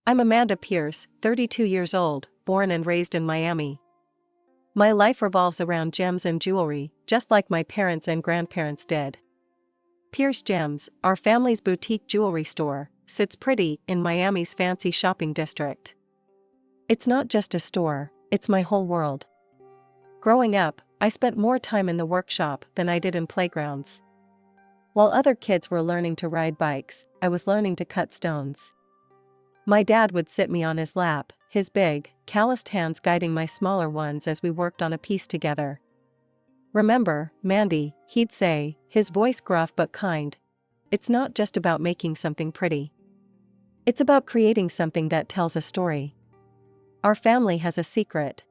I'm Amanda Pierce, 32 years old, born and raised in Miami. My life revolves around gems and jewelry, just like my parents and grandparents did. Pierce Gems, our family's boutique jewelry store, sits pretty in Miami's fancy shopping district. It's not just a store, it's my whole world. Growing up, I spent more time in the workshop than I did in playgrounds. While other kids were learning to ride bikes, I was learning to cut stones. My dad would sit me on his lap, his big, calloused hands guiding my smaller ones as we worked on a piece together. "Remember, Mandy," he'd say, his voice gruff but kind. "It's not just about making something pretty. It's about creating something that tells a story. Our family has a secret.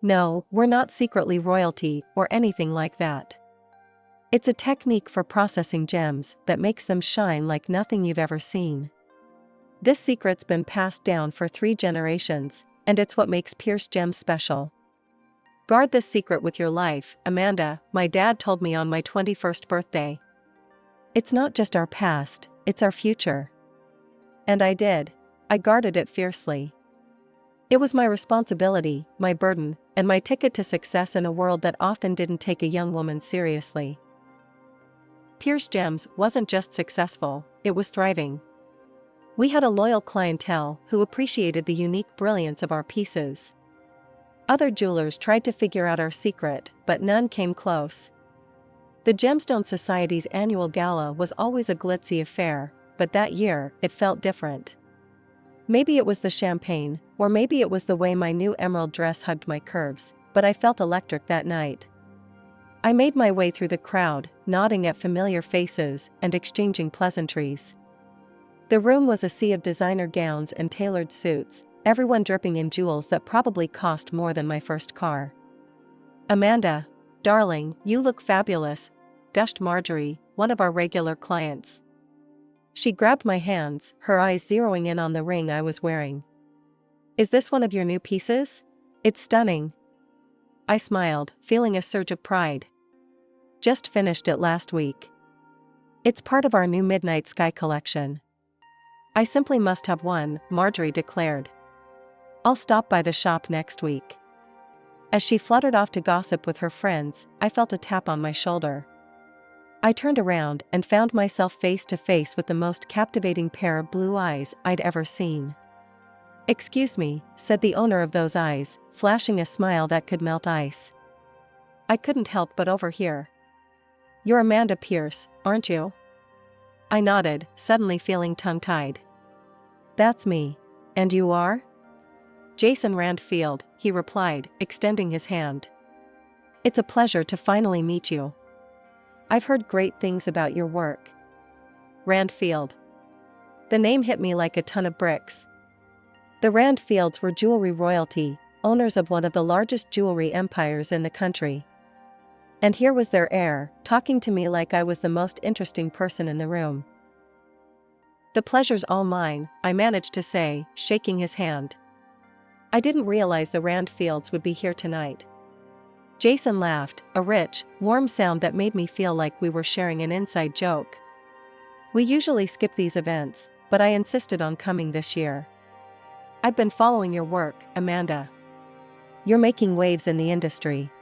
No, we're not secretly royalty or anything like that. It's a technique for processing gems that makes them shine like nothing you've ever seen. This secret's been passed down for 3 generations, and it's what makes Pierce Gems special. Guard this secret with your life, Amanda," my dad told me on my 21st birthday. "It's not just our past, it's our future." And I did. I guarded it fiercely. It was my responsibility, my burden, and my ticket to success in a world that often didn't take a young woman seriously. Pierce Gems wasn't just successful, it was thriving. We had a loyal clientele who appreciated the unique brilliance of our pieces. Other jewelers tried to figure out our secret, but none came close. The Gemstone Society's annual gala was always a glitzy affair, but that year, it felt different. Maybe it was the champagne, or maybe it was the way my new emerald dress hugged my curves, but I felt electric that night. I made my way through the crowd, nodding at familiar faces and exchanging pleasantries. The room was a sea of designer gowns and tailored suits, everyone dripping in jewels that probably cost more than my first car. "Amanda, darling, you look fabulous," gushed Marjorie, one of our regular clients. She grabbed my hands, her eyes zeroing in on the ring I was wearing. "Is this one of your new pieces? It's stunning." I smiled, feeling a surge of pride. "Just finished it last week. It's part of our new Midnight Sky collection." "I simply must have one," Marjorie declared. "I'll stop by the shop next week." As she fluttered off to gossip with her friends, I felt a tap on my shoulder. I turned around and found myself face to face with the most captivating pair of blue eyes I'd ever seen. "Excuse me," said the owner of those eyes, flashing a smile that could melt ice. I couldn't help but overhear. "You're Amanda Pierce, aren't you?" I nodded, suddenly feeling tongue-tied. "That's me. And you are?" "Jason Randfield," he replied, extending his hand. "It's a pleasure to finally meet you. I've heard great things about your work." Randfield. The name hit me like a ton of bricks. The Randfields were jewelry royalty, owners of one of the largest jewelry empires in the country. And here was their heir, talking to me like I was the most interesting person in the room. "The pleasure's all mine," I managed to say, shaking his hand. I didn't realize the Randfields would be here tonight. Jason laughed, a rich, warm sound that made me feel like we were sharing an inside joke. "We usually skip these events, but I insisted on coming this year. I've been following your work, Amanda. You're making waves in the industry."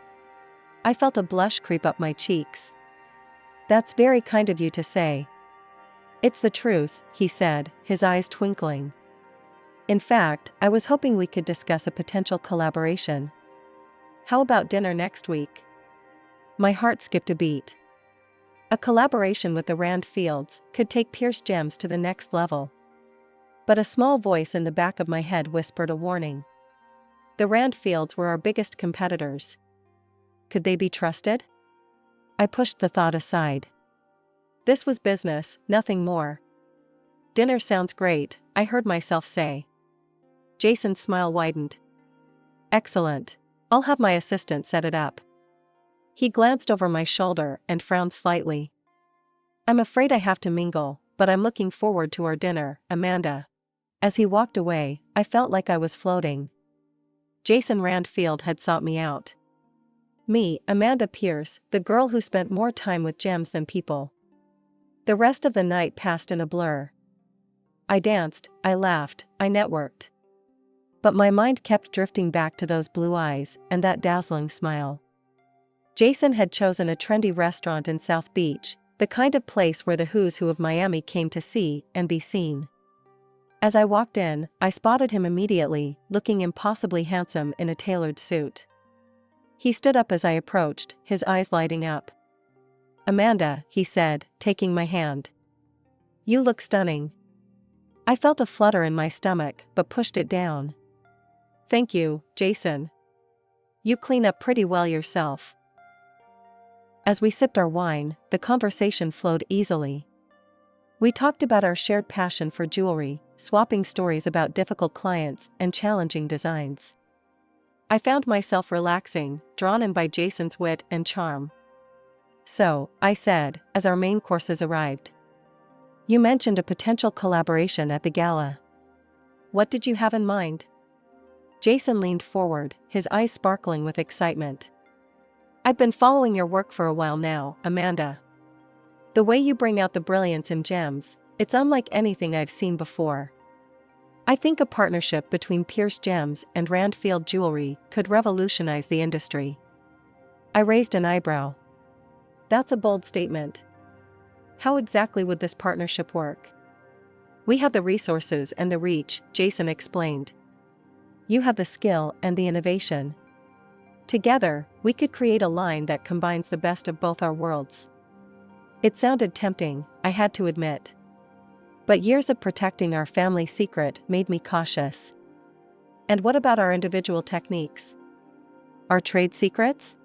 I felt a blush creep up my cheeks. "That's very kind of you to say." "It's the truth," he said, his eyes twinkling. "In fact, I was hoping we could discuss a potential collaboration. How about dinner next week?" My heart skipped a beat. A collaboration with the Randfields could take Pierce Gems to the next level. But a small voice in the back of my head whispered a warning. The Randfields were our biggest competitors. Could they be trusted? I pushed the thought aside. This was business, nothing more. "Dinner sounds great," I heard myself say. Jason's smile widened. "Excellent. I'll have my assistant set it up." He glanced over my shoulder and frowned slightly. "I'm afraid I have to mingle, but I'm looking forward to our dinner, Amanda." As he walked away, I felt like I was floating. Jason Randfield had sought me out. Me, Amanda Pierce, the girl who spent more time with gems than people. The rest of the night passed in a blur. I danced, I laughed, I networked. But my mind kept drifting back to those blue eyes and that dazzling smile. Jason had chosen a trendy restaurant in South Beach, the kind of place where the who's who of Miami came to see and be seen. As I walked in, I spotted him immediately, looking impossibly handsome in a tailored suit. He stood up as I approached, his eyes lighting up. "Amanda," he said, taking my hand. "You look stunning." I felt a flutter in my stomach, but pushed it down. "Thank you, Jason. You clean up pretty well yourself." As we sipped our wine, the conversation flowed easily. We talked about our shared passion for jewelry, swapping stories about difficult clients and challenging designs. I found myself relaxing, drawn in by Jason's wit and charm. "So," I said, as our main courses arrived. "You mentioned a potential collaboration at the gala. What did you have in mind?" Jason leaned forward, his eyes sparkling with excitement. "I've been following your work for a while now, Amanda. The way you bring out the brilliance in gems, it's unlike anything I've seen before. I think a partnership between Pierce Gems and Randfield Jewelry could revolutionize the industry." I raised an eyebrow. "That's a bold statement. How exactly would this partnership work?" "We have the resources and the reach," Jason explained. "You have the skill and the innovation. Together, we could create a line that combines the best of both our worlds." It sounded tempting, I had to admit. But years of protecting our family secret made me cautious. "And what about our individual techniques? Our trade secrets?"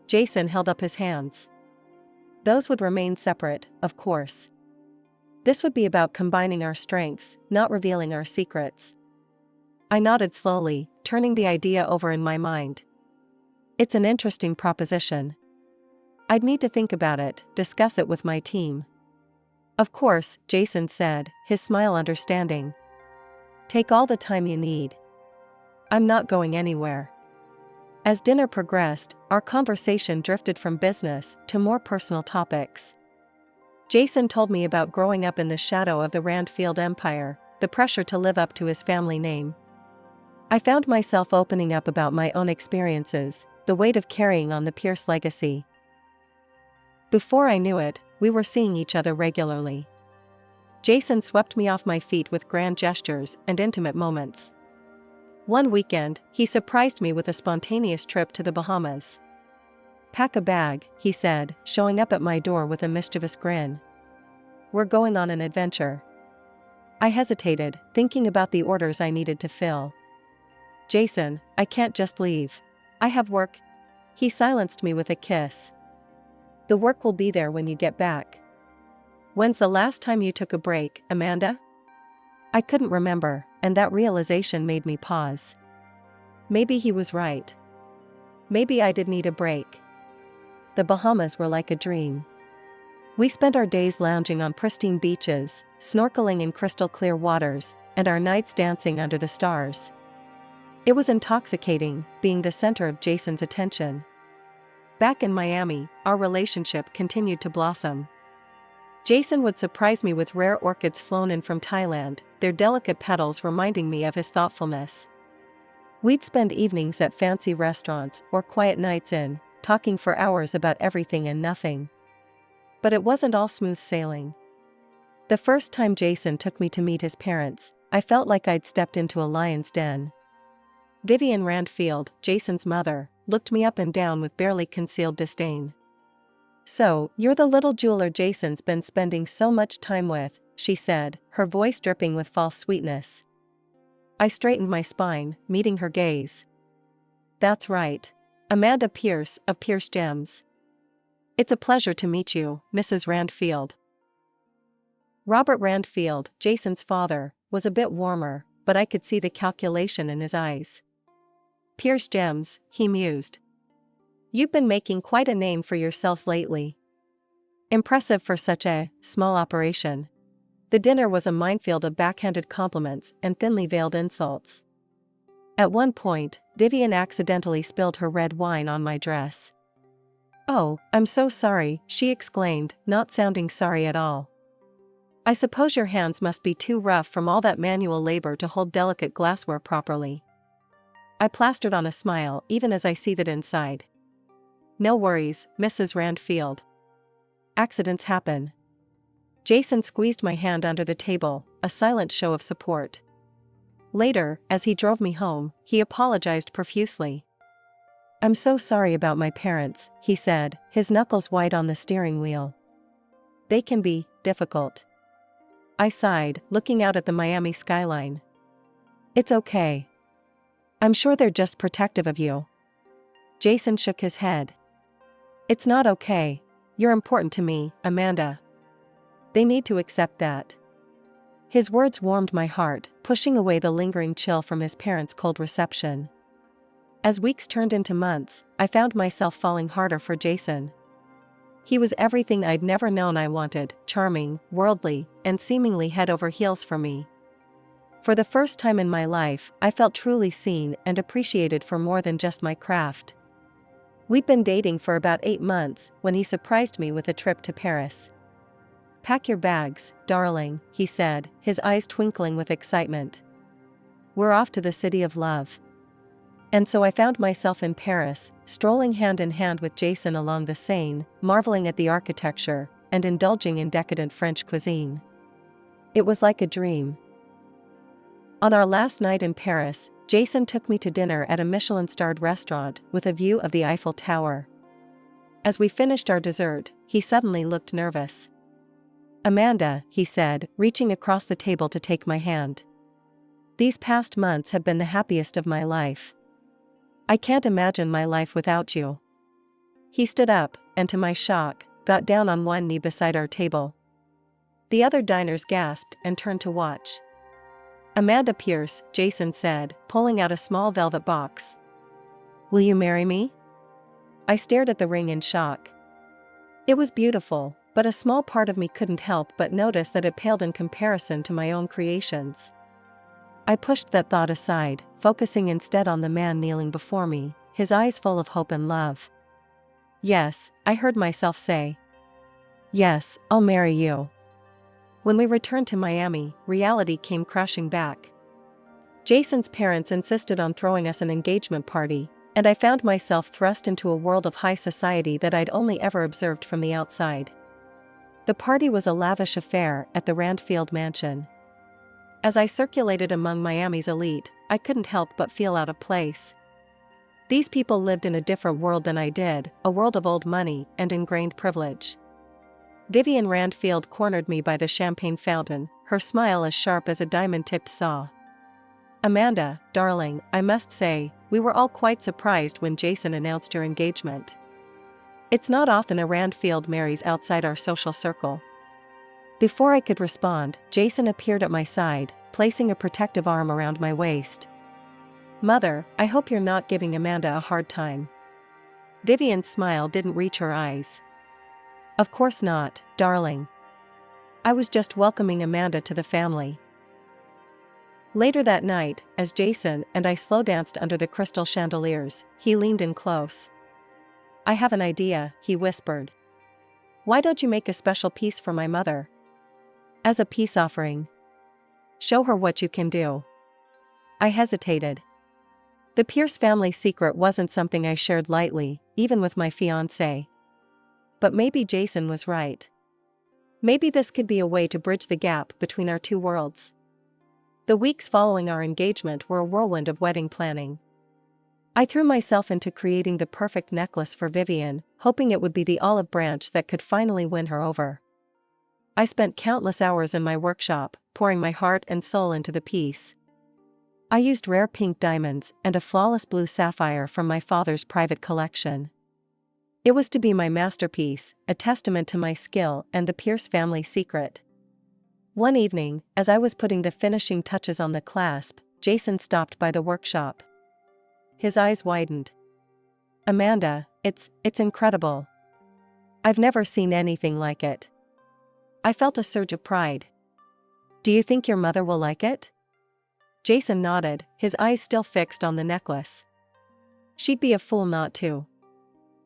Jason held up his hands. "Those would remain separate, of course. This would be about combining our strengths, not revealing our secrets." I nodded slowly, turning the idea over in my mind. "It's an interesting proposition. I'd need to think about it, discuss it with my team." "Of course," Jason said, his smile understanding. "Take all the time you need. I'm not going anywhere." As dinner progressed, our conversation drifted from business to more personal topics. Jason told me about growing up in the shadow of the Randfield Empire, the pressure to live up to his family name. I found myself opening up about my own experiences, the weight of carrying on the Pierce legacy. Before I knew it, we were seeing each other regularly. Jason swept me off my feet with grand gestures and intimate moments. One weekend, he surprised me with a spontaneous trip to the Bahamas. "Pack a bag," he said, showing up at my door with a mischievous grin. "We're going on an adventure." I hesitated, thinking about the orders I needed to fill. "Jason, I can't just leave. I have work." He silenced me with a kiss. "The work will be there when you get back." "When's the last time you took a break, Amanda?" I couldn't remember, and that realization made me pause. Maybe he was right. Maybe I did need a break. The Bahamas were like a dream. We spent our days lounging on pristine beaches, snorkeling in crystal clear waters, and our nights dancing under the stars. It was intoxicating, being the center of Jason's attention. Back in Miami, our relationship continued to blossom. Jason would surprise me with rare orchids flown in from Thailand, their delicate petals reminding me of his thoughtfulness. We'd spend evenings at fancy restaurants or quiet nights in, talking for hours about everything and nothing. But it wasn't all smooth sailing. The first time Jason took me to meet his parents, I felt like I'd stepped into a lion's den. Vivian Randfield, Jason's mother, looked me up and down with barely concealed disdain. "So, you're the little jeweler Jason's been spending so much time with," she said, her voice dripping with false sweetness. I straightened my spine, meeting her gaze. "That's right. Amanda Pierce of Pierce Gems. It's a pleasure to meet you, Mrs. Randfield." Robert Randfield, Jason's father, was a bit warmer, but I could see the calculation in his eyes. "Pierce Gems," he mused. "You've been making quite a name for yourselves lately. Impressive for such a small operation." The dinner was a minefield of backhanded compliments and thinly veiled insults. At one point, Vivian accidentally spilled her red wine on my dress. "Oh, I'm so sorry," she exclaimed, not sounding sorry at all. I suppose your hands must be too rough from all that manual labor to hold delicate glassware properly. I plastered on a smile even as I seethed inside. No worries, Mrs. Randfield. Accidents happen. Jason squeezed my hand under the table, a silent show of support. Later, as he drove me home, he apologized profusely. I'm so sorry about my parents, he said, his knuckles white on the steering wheel. They can be difficult. I sighed, looking out at the Miami skyline. It's okay. I'm sure they're just protective of you. Jason shook his head. It's not okay. You're important to me, Amanda. They need to accept that. His words warmed my heart, pushing away the lingering chill from his parents' cold reception. As weeks turned into months, I found myself falling harder for Jason. He was everything I'd never known I wanted, charming, worldly, and seemingly head over heels for me. For the first time in my life, I felt truly seen and appreciated for more than just my craft. We'd been dating for about 8 months when he surprised me with a trip to Paris. Pack your bags, darling, he said, his eyes twinkling with excitement. We're off to the city of love. And so I found myself in Paris, strolling hand in hand with Jason along the Seine, marveling at the architecture, and indulging in decadent French cuisine. It was like a dream. On our last night in Paris, Jason took me to dinner at a Michelin-starred restaurant with a view of the Eiffel Tower. As we finished our dessert, he suddenly looked nervous. Amanda, he said, reaching across the table to take my hand. These past months have been the happiest of my life. I can't imagine my life without you. He stood up, and to my shock, got down on one knee beside our table. The other diners gasped and turned to watch. Amanda Pierce, Jason said, pulling out a small velvet box. Will you marry me? I stared at the ring in shock. It was beautiful, but a small part of me couldn't help but notice that it paled in comparison to my own creations. I pushed that thought aside, focusing instead on the man kneeling before me, his eyes full of hope and love. Yes, I heard myself say. Yes, I'll marry you. When we returned to Miami, reality came crashing back. Jason's parents insisted on throwing us an engagement party, and I found myself thrust into a world of high society that I'd only ever observed from the outside. The party was a lavish affair at the Randfield mansion. As I circulated among Miami's elite, I couldn't help but feel out of place. These people lived in a different world than I did, a world of old money and ingrained privilege. Vivian Randfield cornered me by the champagne fountain, her smile as sharp as a diamond-tipped saw. Amanda, darling, I must say, we were all quite surprised when Jason announced your engagement. It's not often a Randfield marries outside our social circle. Before I could respond, Jason appeared at my side, placing a protective arm around my waist. Mother, I hope you're not giving Amanda a hard time. Vivian's smile didn't reach her eyes. Of course not, darling. I was just welcoming Amanda to the family. Later that night, as Jason and I slow danced under the crystal chandeliers, he leaned in close. I have an idea, he whispered. Why don't you make a special piece for my mother? As a peace offering. Show her what you can do. I hesitated. The Pierce family secret wasn't something I shared lightly, even with my fiancé. But maybe Jason was right. Maybe this could be a way to bridge the gap between our two worlds. The weeks following our engagement were a whirlwind of wedding planning. I threw myself into creating the perfect necklace for Vivian, hoping it would be the olive branch that could finally win her over. I spent countless hours in my workshop, pouring my heart and soul into the piece. I used rare pink diamonds and a flawless blue sapphire from my father's private collection. It was to be my masterpiece, a testament to my skill and the Pierce family secret. One evening, as I was putting the finishing touches on the clasp, Jason stopped by the workshop. His eyes widened. Amanda, it's incredible. I've never seen anything like it. I felt a surge of pride. Do you think your mother will like it? Jason nodded, his eyes still fixed on the necklace. She'd be a fool not to.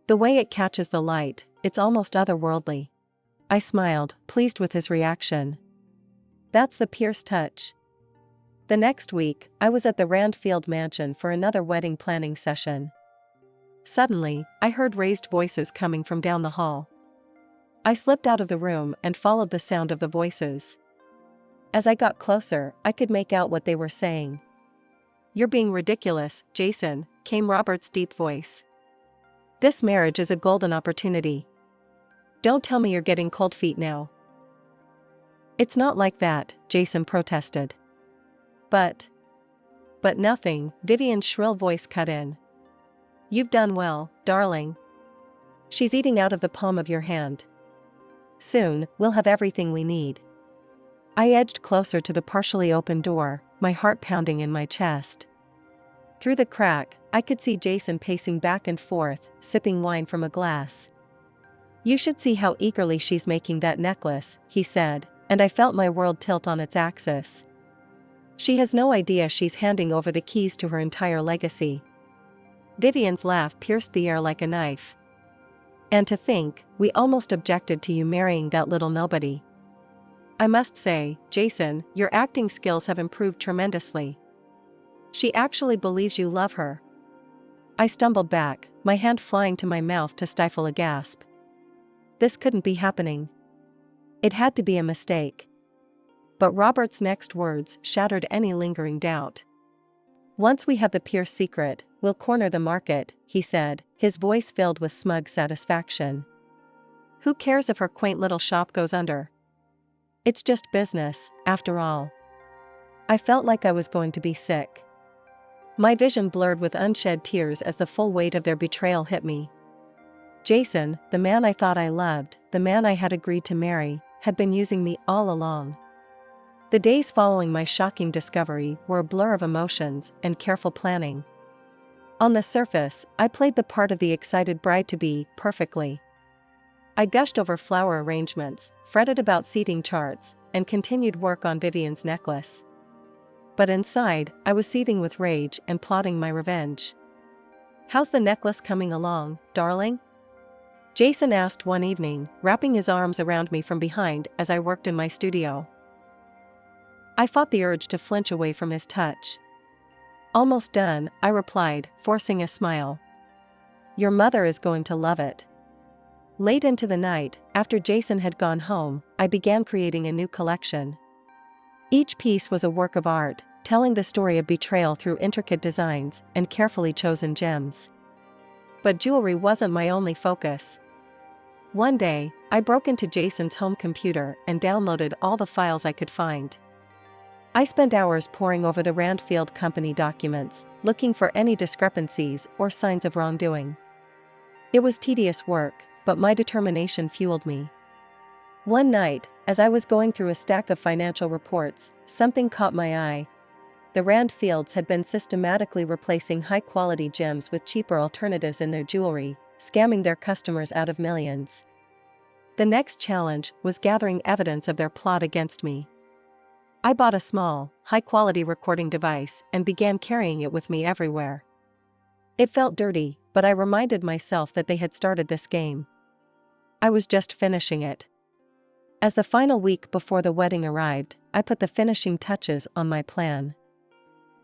The way it catches the light, it's almost otherworldly. I smiled, pleased with his reaction. That's the Pierce touch. The next week, I was at the Randfield mansion for another wedding planning session. Suddenly, I heard raised voices coming from down the hall. I slipped out of the room and followed the sound of the voices. As I got closer, I could make out what they were saying. "You're being ridiculous, Jason," came Robert's deep voice. "This marriage is a golden opportunity. Don't tell me you're getting cold feet now." "It's not like that," Jason protested. But nothing," Vivian's shrill voice cut in. "You've done well, darling. She's eating out of the palm of your hand. Soon, we'll have everything we need." I edged closer to the partially open door, my heart pounding in my chest. Through the crack, I could see Jason pacing back and forth, sipping wine from a glass. "You should see how eagerly she's making that necklace," he said, and I felt my world tilt on its axis. "She has no idea she's handing over the keys to her entire legacy." Vivian's laugh pierced the air like a knife. "And to think, we almost objected to you marrying that little nobody. I must say, Jason, your acting skills have improved tremendously. She actually believes you love her." I stumbled back, my hand flying to my mouth to stifle a gasp. This couldn't be happening. It had to be a mistake. But Robert's next words shattered any lingering doubt. "Once we have the Pierce secret, we'll corner the market," he said, his voice filled with smug satisfaction. "Who cares if her quaint little shop goes under? It's just business, after all." I felt like I was going to be sick. My vision blurred with unshed tears as the full weight of their betrayal hit me. Jason, the man I thought I loved, the man I had agreed to marry, had been using me all along. The days following my shocking discovery were a blur of emotions and careful planning. On the surface, I played the part of the excited bride-to-be perfectly. I gushed over flower arrangements, fretted about seating charts, and continued work on Vivian's necklace. But inside, I was seething with rage and plotting my revenge. "How's the necklace coming along, darling?" Jason asked one evening, wrapping his arms around me from behind as I worked in my studio. I fought the urge to flinch away from his touch. "Almost done," I replied, forcing a smile. "Your mother is going to love it." Late into the night, after Jason had gone home, I began creating a new collection. Each piece was a work of art, telling the story of betrayal through intricate designs and carefully chosen gems. But jewelry wasn't my only focus. One day, I broke into Jason's home computer and downloaded all the files I could find. I spent hours poring over the Randfield Company documents, looking for any discrepancies or signs of wrongdoing. It was tedious work, but my determination fueled me. One night, as I was going through a stack of financial reports, something caught my eye. The Randfields had been systematically replacing high-quality gems with cheaper alternatives in their jewelry, scamming their customers out of millions. The next challenge was gathering evidence of their plot against me. I bought a small, high-quality recording device and began carrying it with me everywhere. It felt dirty, but I reminded myself that they had started this game. I was just finishing it. As the final week before the wedding arrived, I put the finishing touches on my plan.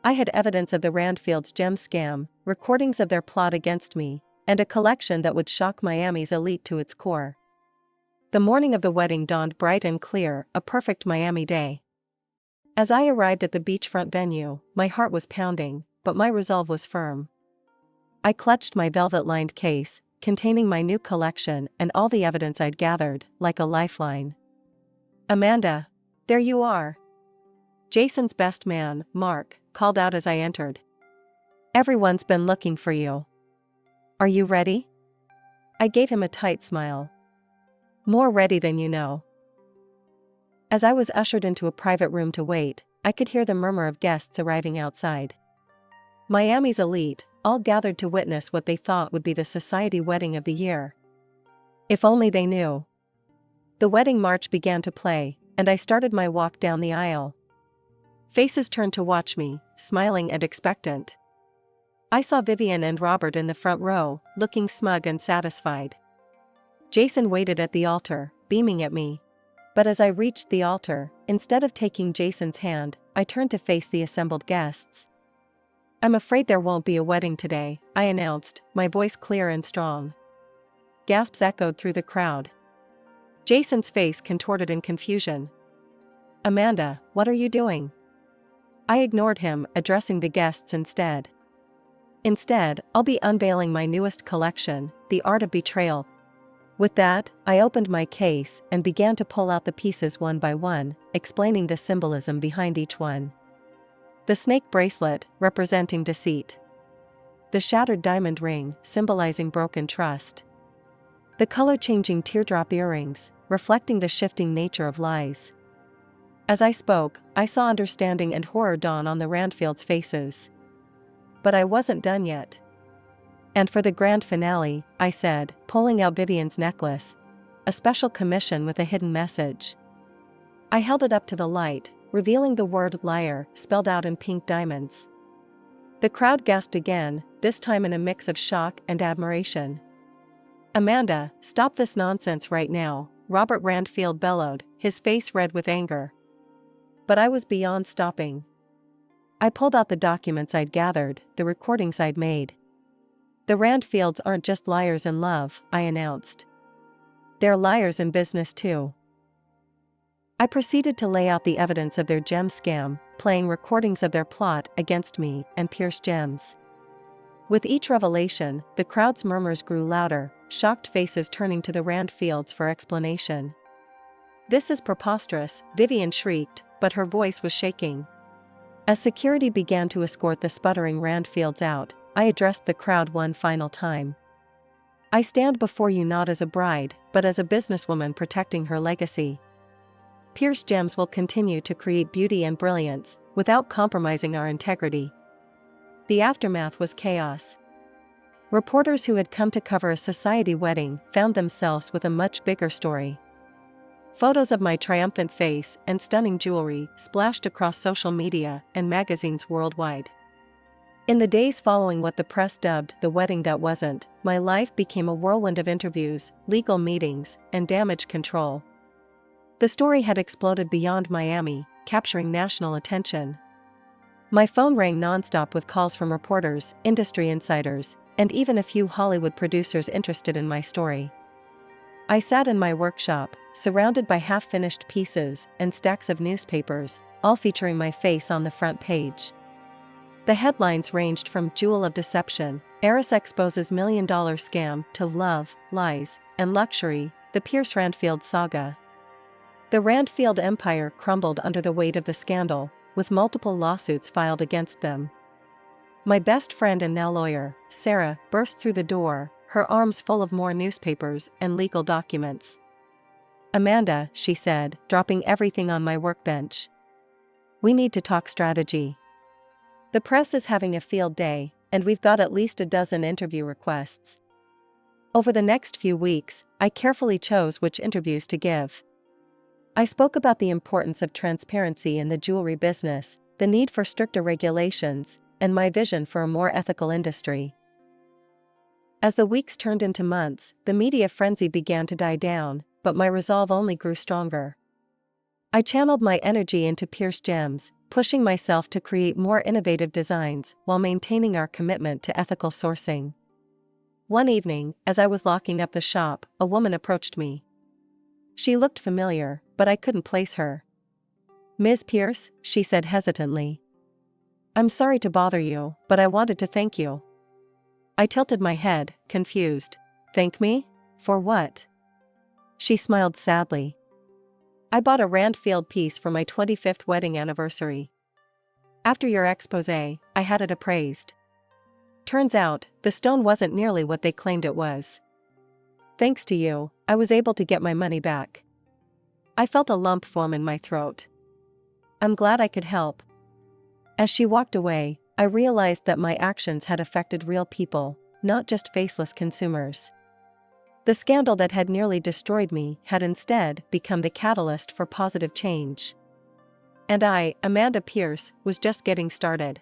I had evidence of the Randfields' gem scam, recordings of their plot against me, and a collection that would shock Miami's elite to its core. The morning of the wedding dawned bright and clear, a perfect Miami day. As I arrived at the beachfront venue, my heart was pounding, but my resolve was firm. I clutched my velvet-lined case, containing my new collection and all the evidence I'd gathered, like a lifeline. "Amanda, there you are." Jason's best man, Mark, called out as I entered. "Everyone's been looking for you. Are you ready?" I gave him a tight smile. "More ready than you know." As I was ushered into a private room to wait, I could hear the murmur of guests arriving outside. Miami's elite, all gathered to witness what they thought would be the society wedding of the year. If only they knew. The wedding march began to play, and I started my walk down the aisle. Faces turned to watch me, smiling and expectant. I saw Vivian and Robert in the front row, looking smug and satisfied. Jason waited at the altar, beaming at me. But as I reached the altar, instead of taking Jason's hand, I turned to face the assembled guests. "I'm afraid there won't be a wedding today," I announced, my voice clear and strong. Gasps echoed through the crowd. Jason's face contorted in confusion. "Amanda, what are you doing?" I ignored him, addressing the guests instead. "Instead, I'll be unveiling my newest collection, The Art of Betrayal." With that, I opened my case and began to pull out the pieces one by one, explaining the symbolism behind each one. The snake bracelet, representing deceit. The shattered diamond ring, symbolizing broken trust. The color-changing teardrop earrings, reflecting the shifting nature of lies. As I spoke, I saw understanding and horror dawn on the Randfields' faces. But I wasn't done yet. "And for the grand finale," I said, pulling out Vivian's necklace, "a special commission with a hidden message." I held it up to the light, revealing the word liar spelled out in pink diamonds. The crowd gasped again, this time in a mix of shock and admiration. "Amanda, stop this nonsense right now," Robert Randfield bellowed, his face red with anger. But I was beyond stopping. I pulled out the documents I'd gathered, the recordings I'd made. "The Randfields aren't just liars in love," I announced. "They're liars in business too." I proceeded to lay out the evidence of their gem scam, playing recordings of their plot against me and Pierce Gems. With each revelation, the crowd's murmurs grew louder, shocked faces turning to the Randfields for explanation. "This is preposterous," Vivian shrieked, but her voice was shaking. As security began to escort the sputtering Randfields out, I addressed the crowd one final time. "I stand before you not as a bride, but as a businesswoman protecting her legacy. Pierce Gems will continue to create beauty and brilliance, without compromising our integrity." The aftermath was chaos. Reporters who had come to cover a society wedding found themselves with a much bigger story. Photos of my triumphant face and stunning jewelry splashed across social media and magazines worldwide. In the days following what the press dubbed the wedding that wasn't, my life became a whirlwind of interviews, legal meetings, and damage control. The story had exploded beyond Miami, capturing national attention. My phone rang nonstop with calls from reporters, industry insiders, and even a few Hollywood producers interested in my story. I sat in my workshop, surrounded by half-finished pieces and stacks of newspapers, all featuring my face on the front page. The headlines ranged from "Jewel of Deception," "Heiress Exposes $1 Million Scam," to "Love, Lies, and Luxury, the Pierce Randfield Saga." The Randfield empire crumbled under the weight of the scandal, with multiple lawsuits filed against them. My best friend and now lawyer, Sarah, burst through the door, her arms full of more newspapers and legal documents. "Amanda," she said, dropping everything on my workbench. "We need to talk strategy. The press is having a field day, and we've got at least a dozen interview requests." Over the next few weeks, I carefully chose which interviews to give. I spoke about the importance of transparency in the jewelry business, the need for stricter regulations, and my vision for a more ethical industry. As the weeks turned into months, the media frenzy began to die down, but my resolve only grew stronger. I channeled my energy into Pierce Gems, pushing myself to create more innovative designs while maintaining our commitment to ethical sourcing. One evening, as I was locking up the shop, a woman approached me. She looked familiar, but I couldn't place her. "Ms. Pierce," she said hesitantly. "I'm sorry to bother you, but I wanted to thank you." I tilted my head, confused. "Thank me? For what?" She smiled sadly. "I bought a Randfield piece for my 25th wedding anniversary. After your expose, I had it appraised. Turns out, the stone wasn't nearly what they claimed it was. Thanks to you, I was able to get my money back." I felt a lump form in my throat. "I'm glad I could help." As she walked away, I realized that my actions had affected real people, not just faceless consumers. The scandal that had nearly destroyed me had instead become the catalyst for positive change. And I, Amanda Pierce, was just getting started.